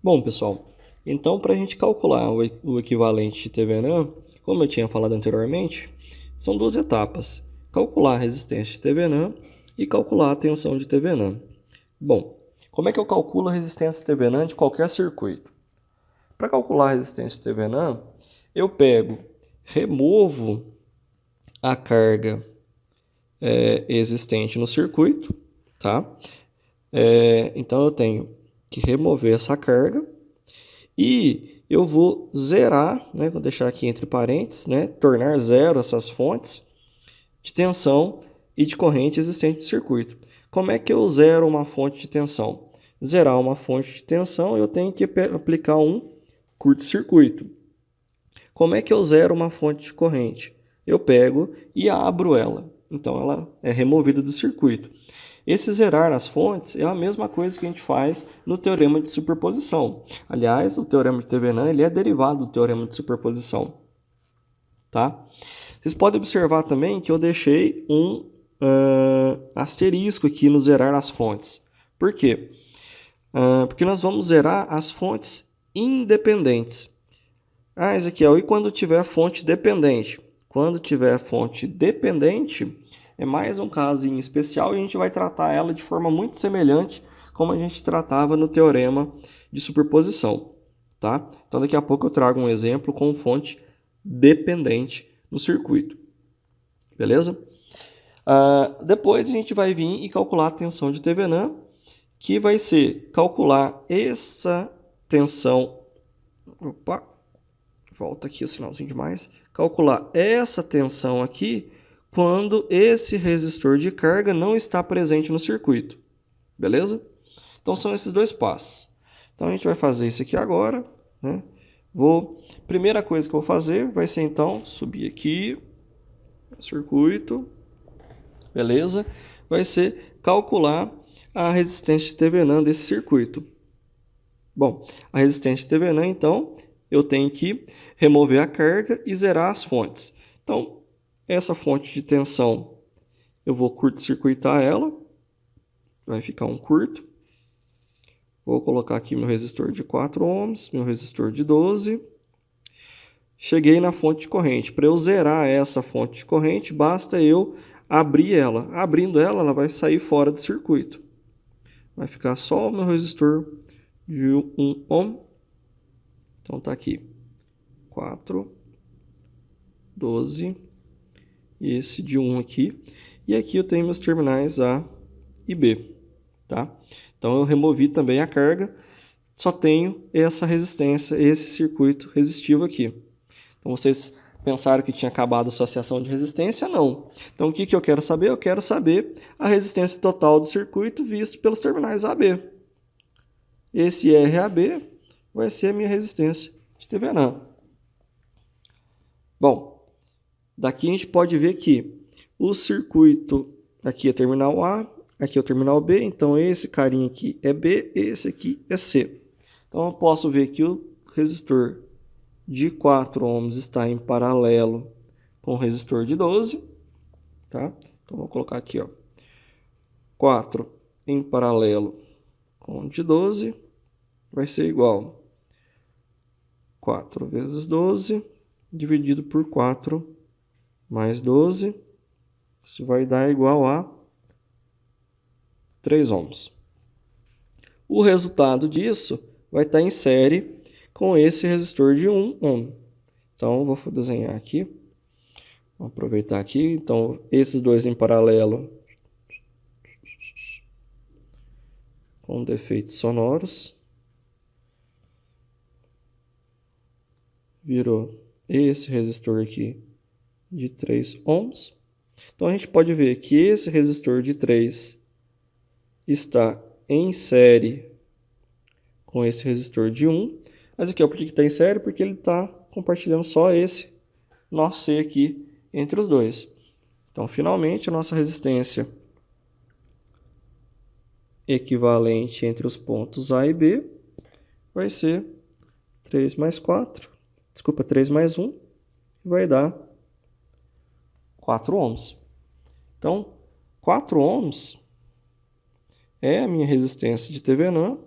Bom, pessoal, então para a gente calcular o equivalente de Thevenin, como eu tinha falado anteriormente, são duas etapas: calcular a resistência de Thevenin e calcular a tensão de Thevenin. Bom, como é que eu calculo a resistência de Thevenin de qualquer circuito? Para calcular a resistência de Thevenin, eu removo a carga existente no circuito, tá? Então eu tenho que remover essa carga e eu vou zerar, né, vou deixar aqui entre parênteses, né, tornar zero essas fontes de tensão e de corrente existente no circuito. Como é que eu zero uma fonte de tensão? Zerar uma fonte de tensão, eu tenho que aplicar um curto-circuito. Como é que eu zero uma fonte de corrente? Eu pego e abro ela. Então ela é removida do circuito. Esse zerar as fontes é a mesma coisa que a gente faz no teorema de superposição. Aliás, o teorema de Thevenin ele é derivado do teorema de superposição. Tá? Vocês podem observar também que eu deixei um asterisco aqui no zerar as fontes. Por quê? Porque nós vamos zerar as fontes independentes. Ezequiel, e quando tiver fonte dependente? Quando tiver fonte dependente, é mais um caso em especial e a gente vai tratar ela de forma muito semelhante como a gente tratava no teorema de superposição, tá? Então daqui a pouco eu trago um exemplo com fonte dependente no circuito, beleza? Depois a gente vai vir e calcular a tensão de Thevenin, que vai ser calcular essa tensão. Opa, volta aqui o sinalzinho de mais. Calcular essa tensão aqui quando esse resistor de carga não está presente no circuito. Beleza? Então são esses dois passos. Então a gente vai fazer isso aqui agora, né? Primeira coisa que eu vou fazer vai ser então subir aqui, circuito, beleza? Vai ser calcular a resistência de Thevenin desse circuito. Bom, a resistência de Thevenin, então, eu tenho que remover a carga e zerar as fontes. Então, essa fonte de tensão, eu vou curto-circuitar ela, vai ficar um curto. Vou colocar aqui meu resistor de 4 ohms, meu resistor de 12. Cheguei na fonte de corrente. Para eu zerar essa fonte de corrente, basta eu abrir ela. Abrindo ela, ela vai sair fora do circuito. Vai ficar só o meu resistor de 1 ohm. Então tá aqui 4, 12 e esse de 1 aqui. E aqui eu tenho meus terminais A e B, tá? Então eu removi também a carga, só tenho essa resistência, esse circuito resistivo aqui. Então vocês pensaram que tinha acabado a associação de resistência? Não. Então o que eu quero saber? Eu quero saber a resistência total do circuito visto pelos terminais AB. Esse RAB vai ser a minha resistência de Thevenin. Bom, daqui a gente pode ver que o circuito, aqui é terminal A, aqui é o terminal B, então esse carinha aqui é B, esse aqui é C. Então eu posso ver que o resistor de 4 ohms está em paralelo com o resistor de 12, tá? Então vou colocar aqui, ó, 4 em paralelo com o de 12 vai ser igual a 4 vezes 12 dividido por 4 mais 12. Isso vai dar igual a 3 ohms. O resultado disso vai estar em série com esse resistor de 1 ohm. Então, vou desenhar aqui. Vou aproveitar aqui. Então, esses dois em paralelo com defeitos sonoros. Virou esse resistor aqui de 3 ohms. Então, a gente pode ver que esse resistor de 3 está em série com esse resistor de 1. Mas aqui, ó, por que está em série? Porque ele está compartilhando só esse nó C aqui entre os dois. Então, finalmente, a nossa resistência equivalente entre os pontos A e B vai ser 3 mais 4, desculpa, 3 mais 1, vai dar 4 ohms. Então, 4 ohms é a minha resistência de Thevenin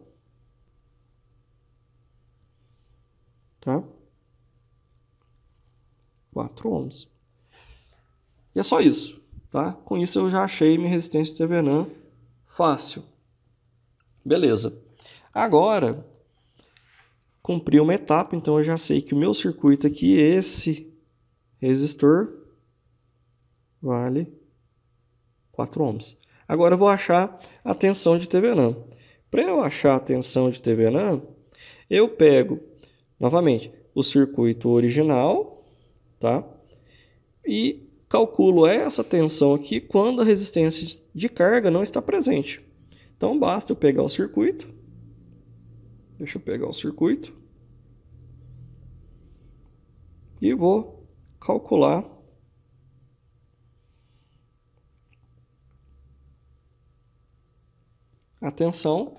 tá? 4 ohms. E é só isso, tá? Com isso eu já achei minha resistência Thevenin fácil. Beleza. Agora, cumpri uma etapa, então eu já sei que o meu circuito aqui, esse resistor, vale 4 ohms. Agora eu vou achar a tensão de Thevenin. Para eu achar a tensão de Thevenin, eu pego, novamente, o circuito original, tá? E calculo essa tensão aqui quando a resistência de carga não está presente. Então basta eu pegar o circuito. Deixa eu pegar o circuito. E vou calcular a tensão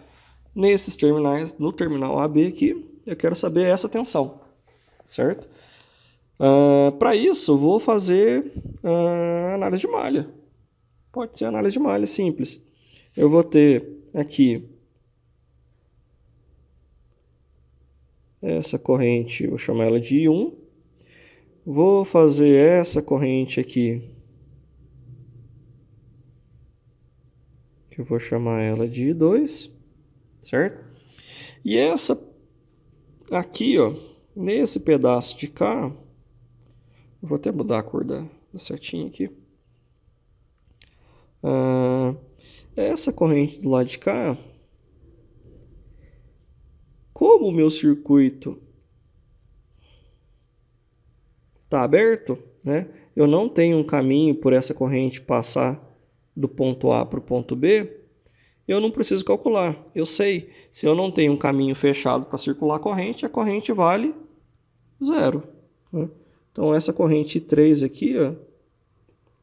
nesses terminais, no terminal AB aqui, eu quero saber essa tensão, certo? Para isso, vou fazer análise de malha. Pode ser análise de malha simples. Eu vou ter aqui essa corrente, vou chamar ela de I1. Vou fazer essa corrente aqui, que eu vou chamar ela de I2, certo? E essa aqui, ó, nesse pedaço de cá, vou até mudar a cor da setinha aqui. Essa corrente do lado de cá, como o meu circuito está aberto, né? Eu não tenho um caminho por essa corrente passar do ponto A para o ponto B, eu não preciso calcular. Eu sei, se eu não tenho um caminho fechado para circular a corrente vale 0. Né? Então essa corrente 3 aqui, ó,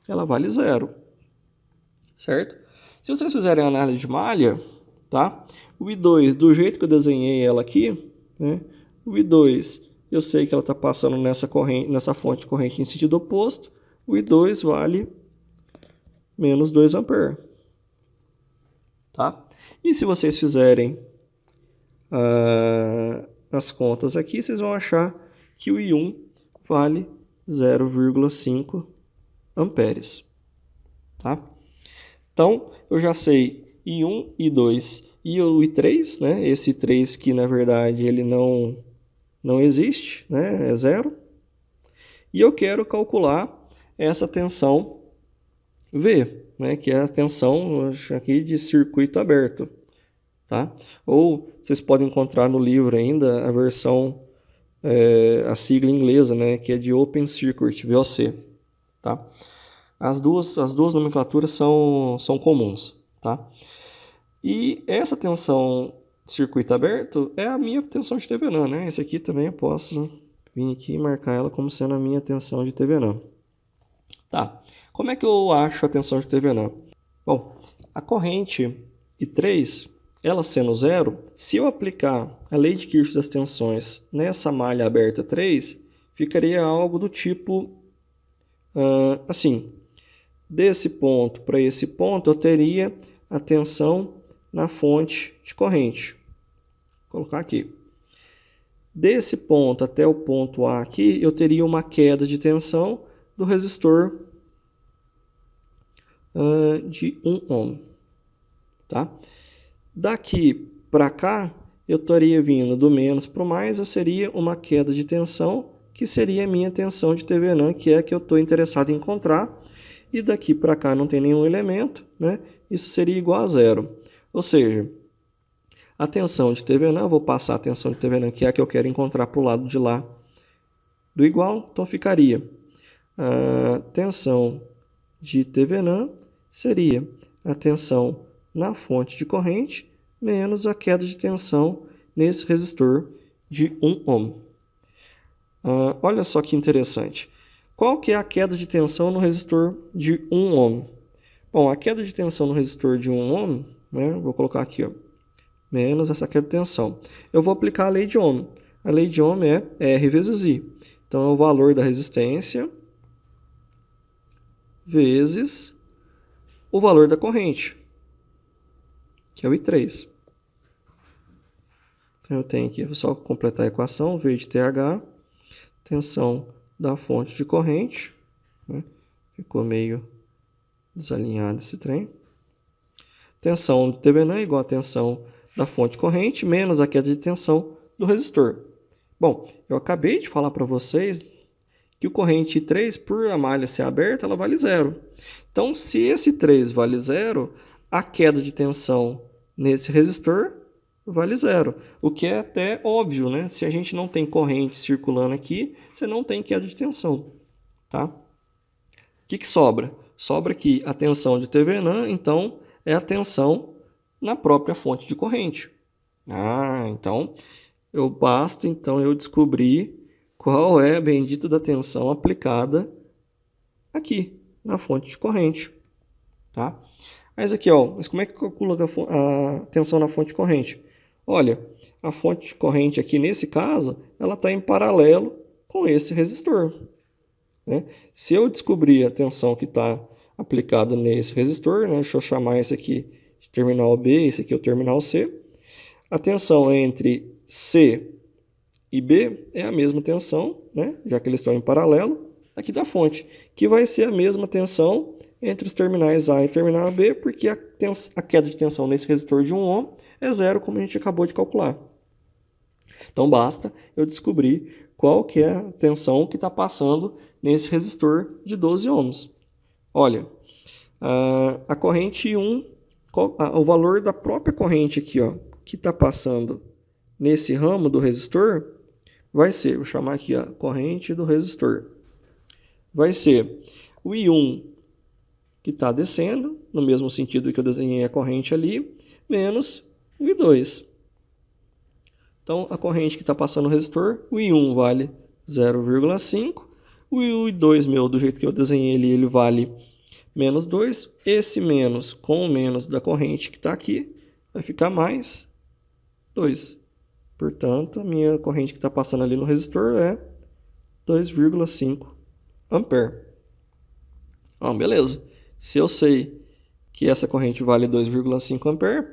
ela vale 0. Certo? Se vocês fizerem a análise de malha, tá? O I2, do jeito que eu desenhei ela aqui, né? O I2, eu sei que ela está passando nessa fonte de corrente em sentido oposto. O I2 vale menos 2 A. Tá? E se vocês fizerem as contas aqui, vocês vão achar que o I1 vale 0,5 amperes. Tá? Então, eu já sei I1, I2 e o I3, né? Esse 3 que, na verdade, ele não existe, né? É 0. E eu quero calcular essa tensão V, né? Que é a tensão aqui de circuito aberto. Tá? Ou vocês podem encontrar no livro ainda a versão, a sigla inglesa, né? Que é de Open Circuit, VOC. Tá? As duas nomenclaturas são comuns, tá? E essa tensão de circuito aberto é a minha tensão de Thevenin, né? Esse aqui também eu posso vir aqui e marcar ela como sendo a minha tensão de Thevenin. Tá, como é que eu acho a tensão de Thevenin? Bom, a corrente I3, ela sendo 0, se eu aplicar a lei de Kirchhoff das tensões nessa malha aberta 3, ficaria algo do tipo assim. Desse ponto para esse ponto, eu teria a tensão na fonte de corrente. Vou colocar aqui. Desse ponto até o ponto A aqui, eu teria uma queda de tensão do resistor de 1 ohm. Tá? Daqui para cá, eu estaria vindo do menos para o mais, eu seria uma queda de tensão, que seria a minha tensão de Thevenin, que é a que eu estou interessado em encontrar. E daqui para cá não tem nenhum elemento, né? Isso seria igual a 0. Ou seja, a tensão de Thevenin, eu vou passar a tensão de Thevenin, que é a que eu quero encontrar para o lado de lá do igual, então ficaria a tensão de Thevenin seria a tensão na fonte de corrente menos a queda de tensão nesse resistor de 1 ohm. Olha só que interessante. Qual que é a queda de tensão no resistor de 1 ohm? Bom, a queda de tensão no resistor de 1 ohm, né, vou colocar aqui, ó, menos essa queda de tensão. Eu vou aplicar a lei de Ohm. A lei de Ohm é R vezes I. Então, é o valor da resistência vezes o valor da corrente, que é o I3. Eu tenho aqui, vou só completar a equação, V de TH, tensão da fonte de corrente, né? Ficou meio desalinhado esse trem. Tensão de TBN é igual a tensão da fonte de corrente menos a queda de tensão do resistor. Bom, eu acabei de falar para vocês que o corrente 3, por a malha ser aberta, ela vale zero. Então, se esse 3 vale zero, a queda de tensão nesse resistor vale zero. O que é até óbvio, né? Se a gente não tem corrente circulando aqui, você não tem queda de tensão, tá? O que sobra? Sobra aqui a tensão de Thevenin, então é a tensão na própria fonte de corrente. Então basta eu descobrir qual é a bendita da tensão aplicada aqui na fonte de corrente, tá? Mas aqui, mas como é que calcula a tensão na fonte de corrente? Olha, a fonte de corrente aqui, nesse caso, ela está em paralelo com esse resistor, né? Se eu descobrir a tensão que está aplicada nesse resistor, né? Deixa eu chamar esse aqui de terminal B, esse aqui é o terminal C. A tensão entre C e B é a mesma tensão, né? Já que eles estão em paralelo, aqui da fonte, que vai ser a mesma tensão entre os terminais A e terminal B, porque a queda de tensão nesse resistor de 1 ohm é zero, como a gente acabou de calcular. Então basta eu descobrir qual que é a tensão que está passando nesse resistor de 12 ohms. Olha, a corrente 1, o valor da própria corrente aqui, que está passando nesse ramo do resistor, vai ser, vou chamar aqui a corrente do resistor, vai ser o I1 que está descendo, no mesmo sentido que eu desenhei a corrente ali, menos o I2. Então, a corrente que está passando no resistor, o I1 vale 0,5, o I2 meu, do jeito que eu desenhei ele vale menos 2, esse menos com o menos da corrente que está aqui, vai ficar mais 2. Portanto, a minha corrente que está passando ali no resistor é 2,5 ampere. Beleza. Se eu sei que essa corrente vale 2,5 ampere,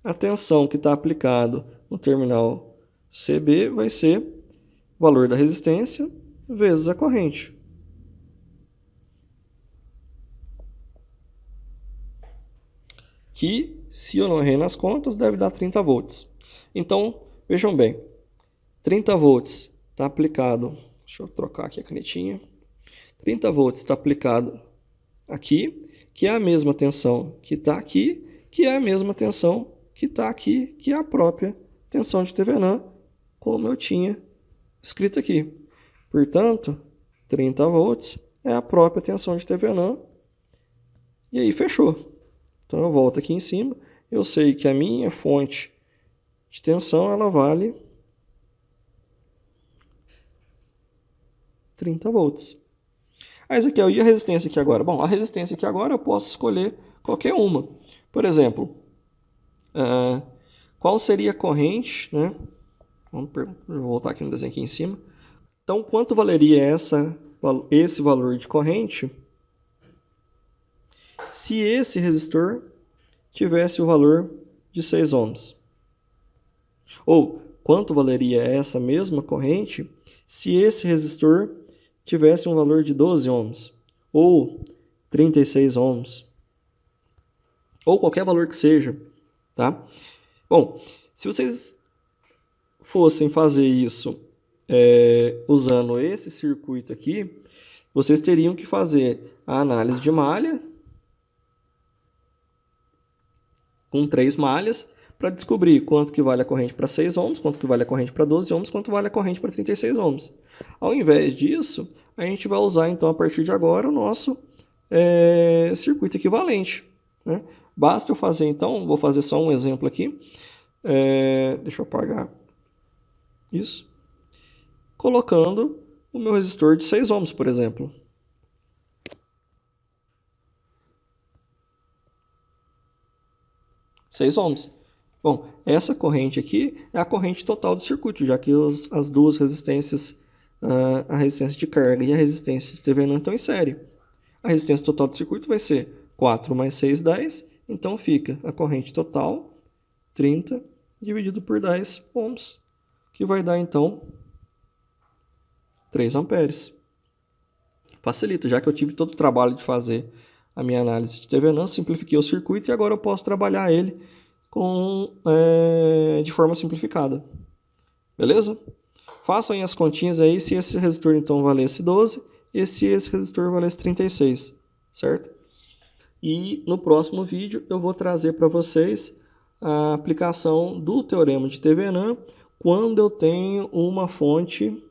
a tensão que está aplicado no terminal CB vai ser o valor da resistência vezes a corrente. Que, se eu não errei nas contas, deve dar 30 volts. Então, vejam bem, 30 volts está aplicado, deixa eu trocar aqui a canetinha, 30 volts está aplicado aqui, que é a mesma tensão que está aqui, que é a mesma tensão que está aqui, que é a própria tensão de Thevenin, como eu tinha escrito aqui. Portanto, 30 volts é a própria tensão de Thevenin, e aí fechou. Então eu volto aqui em cima, eu sei que a minha fonte de tensão ela vale 30 volts. Mas aqui, e a resistência aqui agora? Bom, a resistência aqui agora eu posso escolher qualquer uma. Por exemplo, qual seria a corrente, né? Vou voltar aqui no desenho aqui em cima. Então, quanto valeria esse valor de corrente se esse resistor tivesse o valor de 6 ohms? Ou, quanto valeria essa mesma corrente se esse resistor tivesse um valor de 12 ohms? Ou 36 ohms? Ou qualquer valor que seja, tá? Bom, se vocês fossem fazer isso usando esse circuito aqui, vocês teriam que fazer a análise de malha com 3 malhas para descobrir quanto que vale a corrente para 6 ohms, quanto que vale a corrente para 12 ohms, quanto vale a corrente para 36 ohms. Ao invés disso, a gente vai usar então a partir de agora o nosso circuito equivalente, né? Basta eu fazer então, vou fazer só um exemplo aqui, deixa eu apagar isso, colocando o meu resistor de 6 ohms, por exemplo. ohms. Bom, essa corrente aqui é a corrente total do circuito, já que as duas resistências, a resistência de carga e a resistência de Thevenin estão em série. A resistência total do circuito vai ser 4 mais 6, 10, então fica a corrente total 30 dividido por 10 ohms, que vai dar então 3 amperes. Facilita, já que eu tive todo o trabalho de fazer a minha análise de Thevenin, simplifiquei o circuito e agora eu posso trabalhar ele de forma simplificada. Beleza? Façam aí as continhas aí se esse resistor então valesse 12 e se esse resistor valesse 36, certo? E no próximo vídeo eu vou trazer para vocês a aplicação do teorema de Thevenin quando eu tenho uma fonte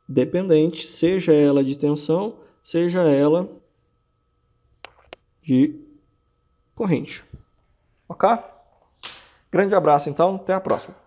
dependente, seja ela de tensão, seja ela de corrente. Ok? Grande abraço então, até a próxima.